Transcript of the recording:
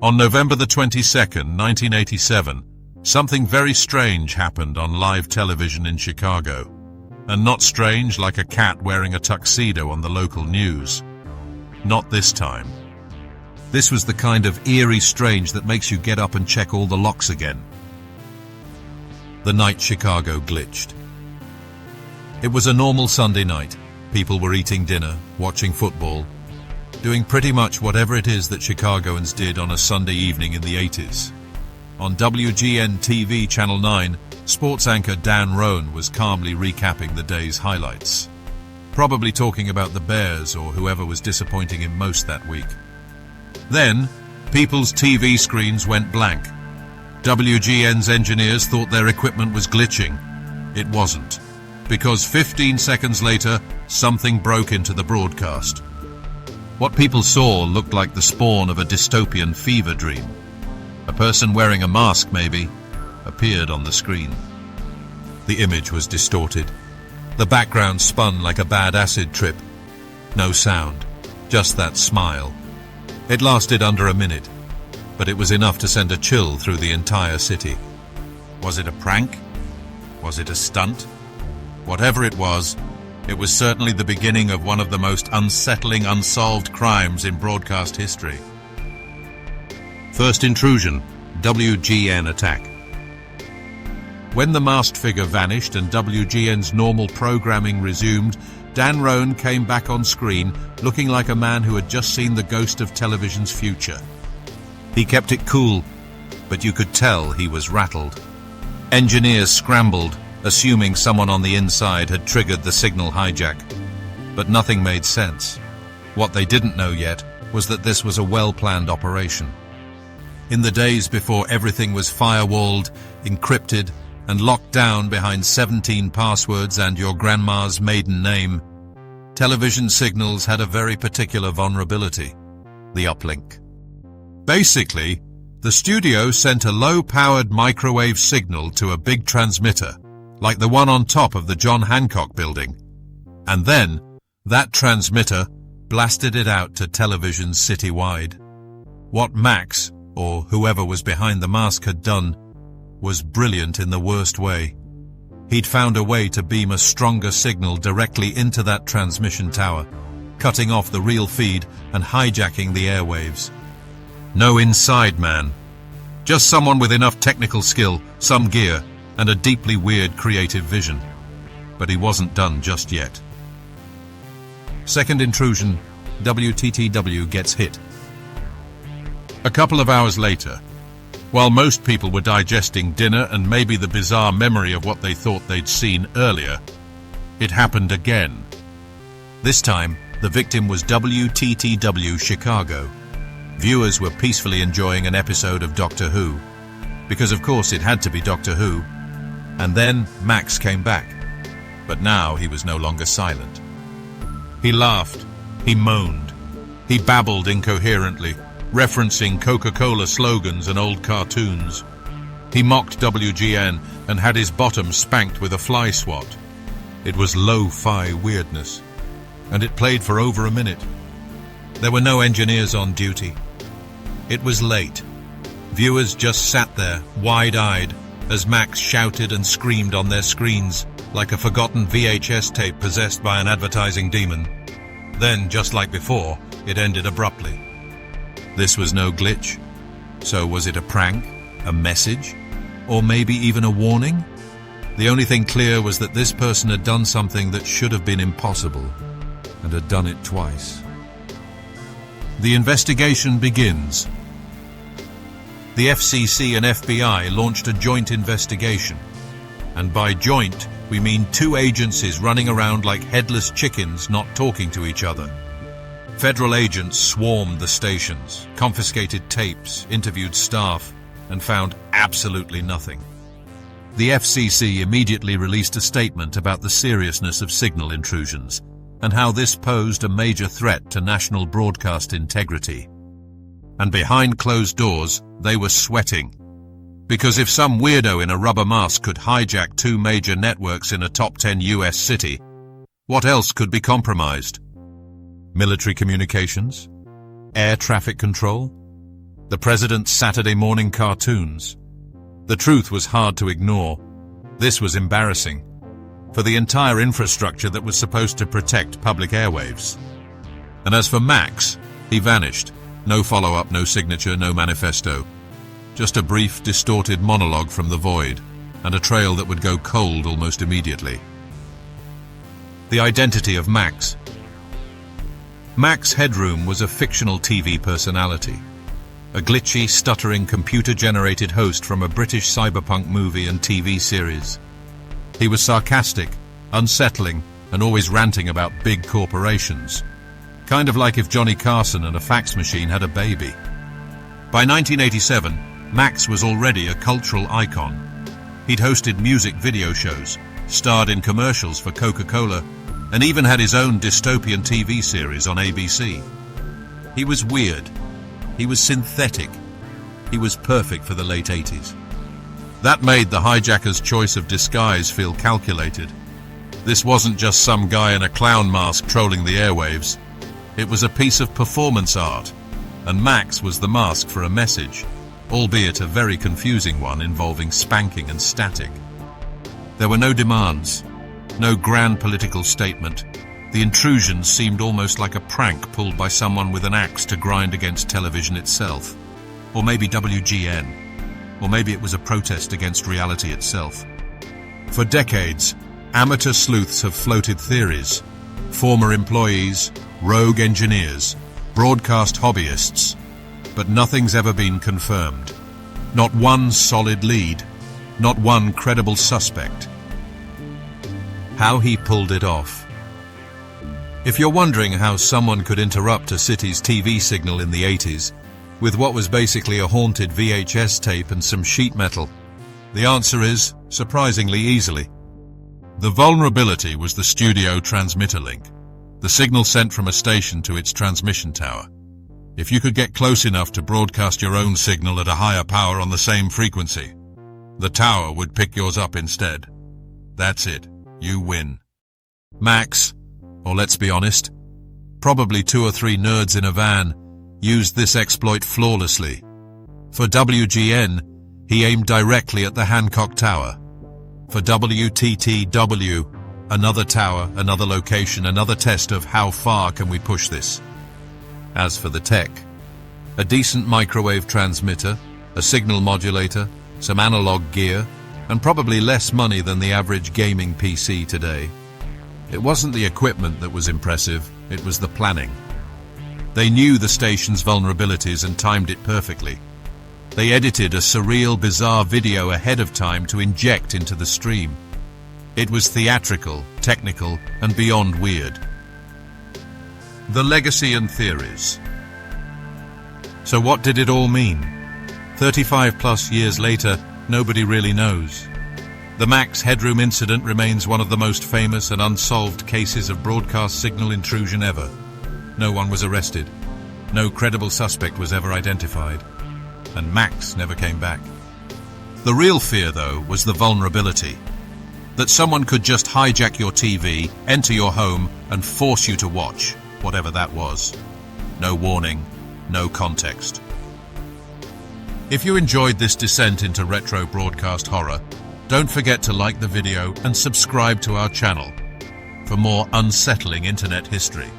On November the 22nd, 1987, something very strange happened on live television in Chicago. And not strange like a cat wearing a tuxedo on the local news. Not this time. This was the kind of eerie strange that makes you get up and check all the locks again. The night Chicago glitched. It was a normal Sunday night. People were eating dinner, watching football, doing pretty much whatever it is that Chicagoans did on a Sunday evening in the 80s. On WGN TV Channel 9, sports anchor Dan Roan was calmly recapping the day's highlights, probably talking about the Bears or whoever was disappointing him most that week. Then, people's TV screens went blank. WGN's engineers thought their equipment was glitching. It wasn't, because 15 seconds later, something broke into the broadcast. What people saw looked like the spawn of a dystopian fever dream. A person wearing a mask, maybe, appeared on the screen. The image was distorted. The background spun like a bad acid trip. No sound, just that smile. It lasted under a minute, but it was enough to send a chill through the entire city. Was it a prank? Was it a stunt? Whatever it was certainly the beginning of one of the most unsettling unsolved crimes in broadcast history. First intrusion, WGN attack. When the masked figure vanished and WGN's normal programming resumed, Dan Roan came back on screen looking like a man who had just seen the ghost of television's future. He kept it cool, but you could tell he was rattled. Engineers scrambled, assuming someone on the inside had triggered the signal hijack. But nothing made sense. What they didn't know yet was that this was a well-planned operation. In the days before everything was firewalled, encrypted, and locked down behind 17 passwords and your grandma's maiden name, television signals had a very particular vulnerability: the uplink. Basically, the studio sent a low-powered microwave signal to a big transmitter, like the one on top of the John Hancock building, and then that transmitter blasted it out to televisions citywide. What Max, or whoever was behind the mask, had done was brilliant in the worst way. He'd found a way to beam a stronger signal directly into that transmission tower, cutting off the real feed and hijacking the airwaves. No inside man, just someone with enough technical skill, some gear, and a deeply weird creative vision. But he wasn't done just yet. Second intrusion, WTTW gets hit. A couple of hours later, while most people were digesting dinner and maybe the bizarre memory of what they thought they'd seen earlier, it happened again. This time, the victim was WTTW Chicago. Viewers were peacefully enjoying an episode of Doctor Who, because of course it had to be Doctor Who. And then Max came back, but now he was no longer silent. He laughed, he moaned, he babbled incoherently, referencing Coca-Cola slogans and old cartoons. He mocked WGN and had his bottom spanked with a fly swat. It was lo-fi weirdness, and it played for over a minute. There were no engineers on duty. It was late. Viewers just sat there, wide-eyed, as Max shouted and screamed on their screens like a forgotten VHS tape possessed by an advertising demon. Then, just like before, it ended abruptly. This was no glitch. So was it a prank, a message, or maybe even a warning? The only thing clear was that this person had done something that should have been impossible, and had done it twice. The investigation begins. The FCC and FBI launched a joint investigation. And by joint, we mean two agencies running around like headless chickens not talking to each other. Federal agents swarmed the stations, confiscated tapes, interviewed staff, and found absolutely nothing. The FCC immediately released a statement about the seriousness of signal intrusions and how this posed a major threat to national broadcast integrity. And behind closed doors, they were sweating. Because if some weirdo in a rubber mask could hijack two major networks in a top 10 US city, what else could be compromised? Military communications? Air traffic control? The president's Saturday morning cartoons. The truth was hard to ignore. This was embarrassing for the entire infrastructure that was supposed to protect public airwaves. And as for Max, he vanished. No follow-up, no signature, no manifesto. Just a brief, distorted monologue from the void, and a trail that would go cold almost immediately. The identity of Max. Max Headroom was a fictional TV personality. A glitchy, stuttering, computer-generated host from a British cyberpunk movie and TV series. He was sarcastic, unsettling, and always ranting about big corporations. Kind of like if Johnny Carson and a fax machine had a baby. By 1987, Max was already a cultural icon. He'd hosted music video shows, starred in commercials for Coca-Cola, and even had his own dystopian TV series on ABC. He was weird. He was synthetic. He was perfect for the late 80s. That made the hijacker's choice of disguise feel calculated. This wasn't just some guy in a clown mask trolling the airwaves. It was a piece of performance art, and Max was the mask for a message, albeit a very confusing one involving spanking and static. There were no demands, no grand political statement. The intrusion seemed almost like a prank pulled by someone with an axe to grind against television itself. Or maybe WGN. Or maybe it was a protest against reality itself. For decades, amateur sleuths have floated theories. Former employees, rogue engineers, broadcast hobbyists. But nothing's ever been confirmed. Not one solid lead. Not one credible suspect. How he pulled it off. If you're wondering how someone could interrupt a city's TV signal in the 80s, with what was basically a haunted VHS tape and some sheet metal, the answer is, surprisingly easily. The vulnerability was the studio transmitter link, the signal sent from a station to its transmission tower. If you could get close enough to broadcast your own signal at a higher power on the same frequency, the tower would pick yours up instead. That's it. You win. Max, or let's be honest, probably 2 or 3 nerds in a van, used this exploit flawlessly. For WGN, he aimed directly at the Hancock Tower. For WTTW, another tower, another location, another test of how far can we push this. As for the tech, a decent microwave transmitter, a signal modulator, some analog gear, and probably less money than the average gaming PC today. It wasn't the equipment that was impressive, it was the planning. They knew the station's vulnerabilities and timed it perfectly. They edited a surreal, bizarre video ahead of time to inject into the stream. It was theatrical, technical, and beyond weird. The legacy and theories. So what did it all mean? 35 plus years later, nobody really knows. The Max Headroom Incident remains one of the most famous and unsolved cases of broadcast signal intrusion ever. No one was arrested. No credible suspect was ever identified. And Max never came back. The real fear, though, was the vulnerability. That someone could just hijack your TV, enter your home, and force you to watch, whatever that was. No warning, no context. If you enjoyed this descent into retro broadcast horror, don't forget to like the video and subscribe to our channel for more unsettling internet history.